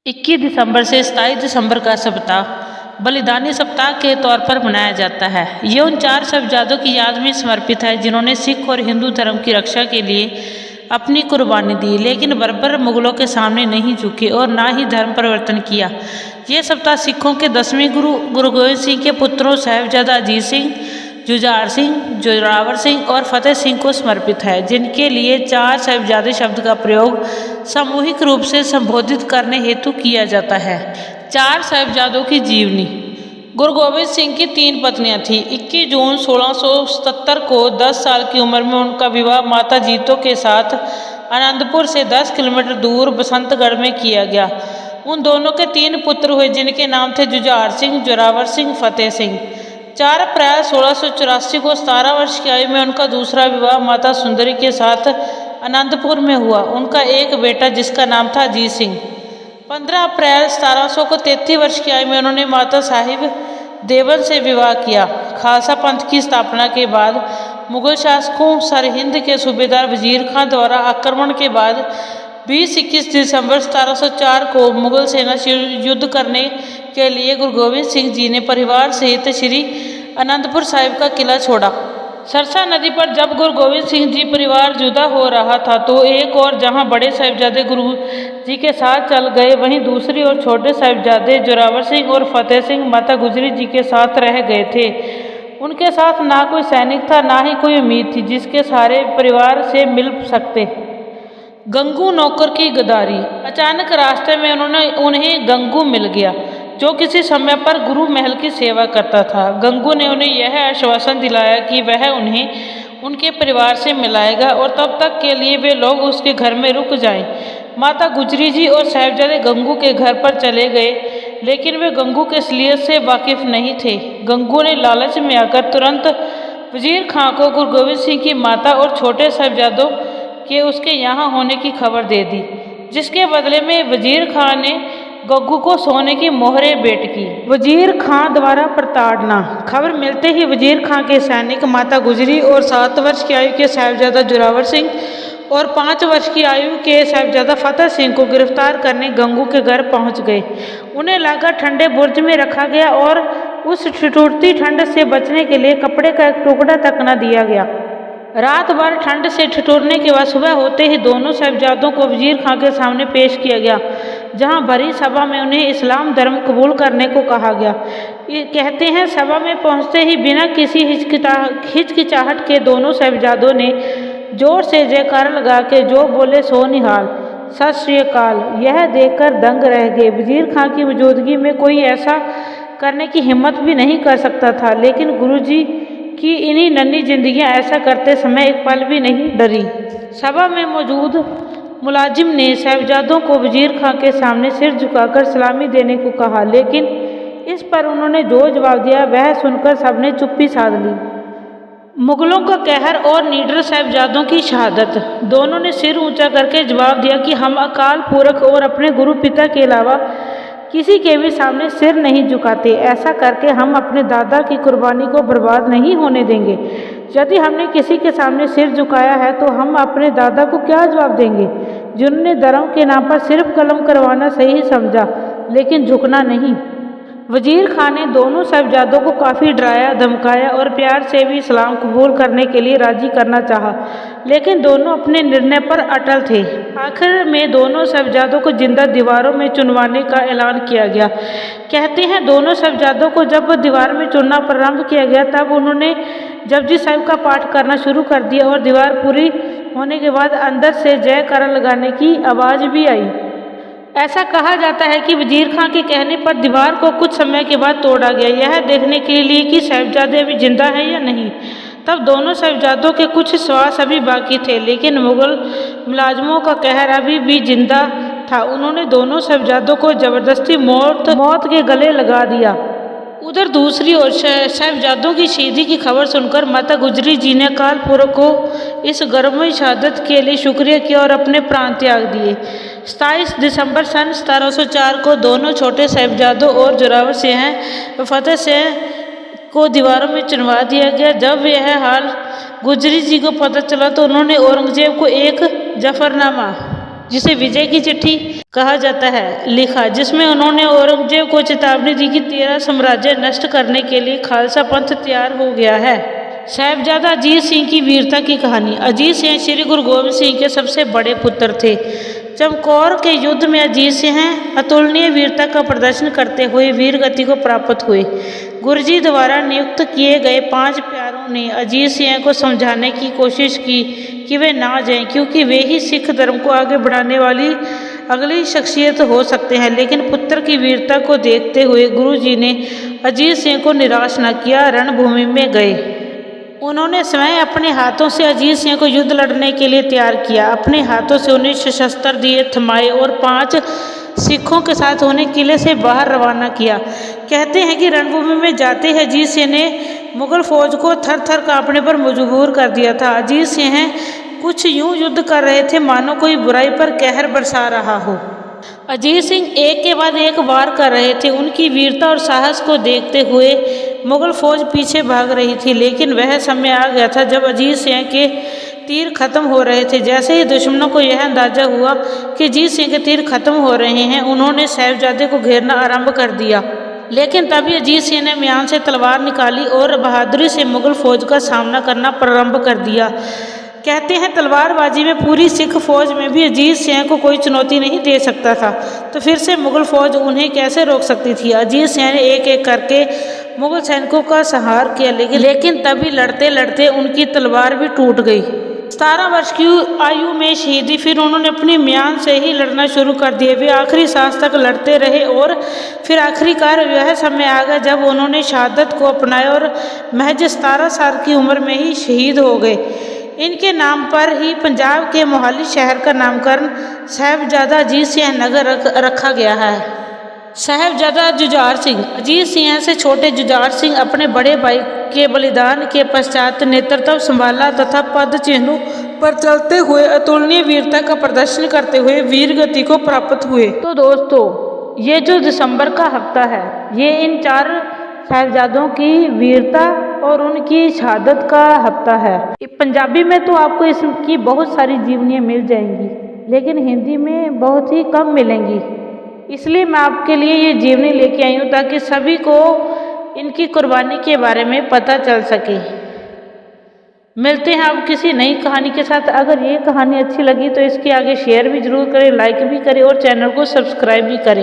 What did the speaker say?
21 दिसंबर से 27 दिसंबर का सप्ताह बलिदानी सप्ताह के तौर पर मनाया जाता है। ये उन 4 साहिबजादों की याद में समर्पित है जिन्होंने सिख और हिंदू धर्म की रक्षा के लिए अपनी कुर्बानी दी, लेकिन बर्बर मुगलों के सामने नहीं झुके और ना ही धर्म परिवर्तन किया। ये सप्ताह सिखों के 10वें गुरु गोविंद सिंह के पुत्रों साहिबजादा अजीत सिंह, जुझार सिंह, जोरावर सिंह और फतेह सिंह को समर्पित है, जिनके लिए 4 साहिबजादे शब्द का प्रयोग सामूहिक रूप से संबोधित करने हेतु किया जाता है। 4 साहिबजादों की जीवनी। गुरु गोविंद सिंह की 3 पत्नियां थीं। 21 जून 1677 को 10 साल की उम्र में उनका विवाह माता जीतो के साथ आनंदपुर से 10 किलोमीटर दूर बसंतगढ़ में किया गया। उन दोनों के 3 पुत्र हुए, जिनके नाम थे जुझार सिंह, जोरावर सिंह, फतेह सिंह। 4 अप्रैल 1684 को 17 वर्ष की आयु में उनका दूसरा विवाह माता सुंदरी के साथ आनंदपुर में हुआ। उनका एक बेटा जिसका नाम था अजीत सिंह। 15 अप्रैल 1700 को 33 वर्ष की आयु में उन्होंने माता साहिब देवन से विवाह किया। खालसा पंथ की स्थापना के बाद मुगल शासकों सरहिंद के सूबेदार वजीर खां द्वारा आक्रमण के बाद 20-21 दिसंबर 1704 को मुगल सेना से युद्ध करने के लिए गुरु गोविंद सिंह जी ने परिवार सहित श्री आनंदपुर साहिब का किला छोड़ा। सरसा नदी पर जब गुरु गोविंद सिंह जी परिवार जुदा हो रहा था तो एक और जहां बड़े साहिबजादे गुरु जी के साथ चल गए, वहीं दूसरी ओर छोटे साहिबजादे जोरावर सिंह और फतेह सिंह माता गुजरी जी के साथ रह गए थे। उनके साथ ना कोई सैनिक था, ना ही कोई उम्मीद थी जिसके सारे परिवार से मिल सकते। गंगू नौकर की गद्दारी। अचानक रास्ते में उन्हें गंगू मिल गया, जो किसी समय पर गुरु महल की सेवा करता था। गंगू ने उन्हें यह आश्वासन दिलाया कि वह उन्हें उनके परिवार से मिलाएगा और तब तक के लिए वे लोग उसके घर में रुक जाएं। माता गुजरी जी और साहिबजादे गंगू के घर पर चले गए, लेकिन वे गंगू के असलियत से वाकिफ नहीं थे। गंगू ने लालच में आकर तुरंत वजीर खां को गुरु गोविंद सिंह की माता और छोटे साहिबजादों के उसके यहाँ होने की खबर दे दी, जिसके बदले में वजीर खां ने गंगू को सोने की मोहरें भेंट की। वजीर खां द्वारा प्रताड़ना। खबर मिलते ही वजीर खां के सैनिक माता गुजरी और 7 वर्ष की आयु के साहिबजादा जोरावर सिंह और 5 वर्ष की आयु के साहिबजादा फतेह सिंह को गिरफ्तार करने गंगू के घर पहुंच गए। उन्हें लाकर ठंडे बुर्ज में रखा गया और उस ठिठुरती ठंड से बचने के लिए कपड़े का एक टुकड़ा तक न दिया गया। रात भर ठंड से ठिठुरने के बाद सुबह होते ही दोनों साहिबजादों को वजीर खां के सामने पेश किया गया, जहां भरी सभा में उन्हें इस्लाम धर्म कबूल करने को कहा गया। कहते हैं सभा में पहुंचते ही बिना किसी हिचकिचाहट के दोनों साहिबजादों ने जोर से जयकारा लगा के जो बोले सो निहाल, सत श्री अकाल। यह देखकर दंग रह गए। वजीर खां की मौजूदगी में कोई ऐसा करने की हिम्मत भी नहीं कर सकता था, लेकिन गुरु जी की इन्हीं नन्ही जिंदगियां ऐसा करते समय एक पल भी नहीं डरी। सभा में मौजूद मुलाजिम ने साहिबजादों को वजीर खां के सामने सिर झुकाकर सलामी देने को कहा, लेकिन इस पर उन्होंने जो जवाब दिया वह सुनकर सबने चुप्पी साध ली। मुगलों का कहर और नीडर साहिबजादों की शहादत। दोनों ने सिर ऊंचा करके जवाब दिया कि हम अकाल पुरख और अपने गुरु पिता के अलावा किसी के भी सामने सिर नहीं झुकाते। ऐसा करके हम अपने दादा की कुर्बानी को बर्बाद नहीं होने देंगे। यदि हमने किसी के सामने सिर झुकाया है तो हम अपने दादा को क्या जवाब देंगे, जिन्होंने धर्म के नाम पर सिर्फ कलम करवाना सही समझा, लेकिन झुकना नहीं। वजीर खां ने दोनों साहिबजादों को काफ़ी डराया धमकाया और प्यार से भी इस्लाम कबूल करने के लिए राजी करना चाहा, लेकिन दोनों अपने निर्णय पर अटल थे। आखिर में दोनों साहिबजादों को जिंदा दीवारों में चुनवाने का ऐलान किया गया। कहते हैं दोनों साहिबजादों को जब दीवार में चुनना प्रारंभ किया गया तब उन्होंने जपजी साहिब का पाठ करना शुरू कर दिया और दीवार पूरी होने के बाद अंदर से जयकारा लगाने की आवाज़ भी आई। ऐसा कहा जाता है कि वजीर खां के कहने पर दीवार को कुछ समय के बाद तोड़ा गया, यह देखने के लिए कि साहिबजादे अभी जिंदा हैं या नहीं। तब दोनों साहिबजादों के कुछ श्वास अभी बाकी थे, लेकिन मुगल मुलाजमों का कहर अभी भी जिंदा था। उन्होंने दोनों साहिबजादों को जबरदस्ती मौत के गले लगा दिया। उधर दूसरी ओर साहिबजादों की शहीदी की खबर सुनकर माता गुजरी जी ने अकाल पुरख को इस गर्मई शहादत के लिए शुक्रिया किया और अपने प्राण त्याग दिए। 27 दिसंबर सन 1704 को दोनों छोटे साहिबजादों और जोरावर सिंह फतेह सिंह को दीवारों में चुनवा दिया गया। जब यह हाल गुजरी जी को पता चला तो उन्होंने औरंगजेब को एक जफरनामा जिसे विजय की चिट्ठी कहा जाता है, लिखा, जिसमें उन्होंने औरंगजेब को चेतावनी दी कि तेरा साम्राज्य नष्ट करने के लिए खालसा पंथ तैयार हो गया है। साहिबजादा अजीत सिंह की वीरता की कहानी। अजीत सिंह श्री गुरु गोबिंद सिंह के सबसे बड़े पुत्र थे। चमकौर के युद्ध में अजीत सिंह अतुलनीय वीरता का प्रदर्शन करते हुए वीर गति को प्राप्त हुए। गुरुजी द्वारा नियुक्त किए गए 5 प्यारों ने अजीत सिंह को समझाने की कोशिश की कि वे ना जाएं, क्योंकि वे ही सिख धर्म को आगे बढ़ाने वाली अगली शख्सियत हो सकते हैं। लेकिन पुत्र की वीरता को देखते हुए गुरुजी ने अजीत सिंह को निराश न किया, रणभूमि में गए। उन्होंने स्वयं अपने हाथों से अजीत सिंह को युद्ध लड़ने के लिए तैयार किया। अपने हाथों से उन्हें शस्त्र दिए, थमाए और 5 सिखों के साथ उन्हें किले से बाहर रवाना किया। कहते हैं कि रणभूमि में जाते ही अजीत सिंह ने मुगल फौज को थर थर कांपने पर मजबूर कर दिया था। अजीत सिंह कुछ यूं युद्ध कर रहे थे मानो कोई बुराई पर कहर बरसा रहा हो। अजीत सिंह एक के बाद एक वार कर रहे थे। उनकी वीरता और साहस को देखते हुए मुगल फौज पीछे भाग रही थी, लेकिन वह समय आ गया था जब अजीत सिंह के तीर खत्म हो रहे थे। जैसे ही दुश्मनों को यह अंदाजा हुआ कि अजीत सिंह के तीर खत्म हो रहे हैं, उन्होंने साहिबजादे को घेरना आरंभ कर दिया। लेकिन तभी अजीत सिंह ने म्यान से तलवार निकाली और बहादुरी से मुगल फौज का सामना करना प्रारंभ कर दिया। कहते हैं तलवारबाजी में पूरी सिख फौज में भी अजीत सिंह को कोई चुनौती नहीं दे सकता था, तो फिर से मुगल फौज उन्हें कैसे रोक सकती थी। अजीत सिंह ने एक एक करके मुगल सैनिकों का संहार किया, लेकिन तभी लड़ते लड़ते उनकी तलवार भी टूट गई। 17 वर्ष की आयु में शहीदी, फिर उन्होंने अपनी म्यान से ही लड़ना शुरू कर दिया। वे आखिरी सांस तक लड़ते रहे और फिर आखिरकार वह समय आ गया जब उन्होंने शहादत को अपनाया और महज 17 साल की उम्र में ही शहीद हो गए। इनके नाम पर ही पंजाब के मोहाली शहर का नामकरण साहिबजादा अजीत सिंह नगर रखा गया है। साहिबजादा जुझार सिंह। अजीत सिंह से छोटे जुझार सिंह अपने बड़े भाई के बलिदान के पश्चात नेतृत्व संभाला तथा पद चिन्हों पर चलते हुए अतुलनीय वीरता का प्रदर्शन करते हुए वीर गति को प्राप्त हुए। तो दोस्तों, ये जो दिसंबर का हफ्ता है, ये इन 4 साहिबजादों की वीरता और उनकी शहादत का हफ्ता है। पंजाबी में तो आपको इसकी बहुत सारी जीवनियाँ मिल जाएंगी, लेकिन हिंदी में बहुत ही कम मिलेंगी। इसलिए मैं आपके लिए ये जीवनी लेके आई हूँ ताकि सभी को इनकी कुर्बानी के बारे में पता चल सके। मिलते हैं अब किसी नई कहानी के साथ। अगर ये कहानी अच्छी लगी तो इसके आगे शेयर भी जरूर करें, लाइक भी करें और चैनल को सब्सक्राइब भी करें।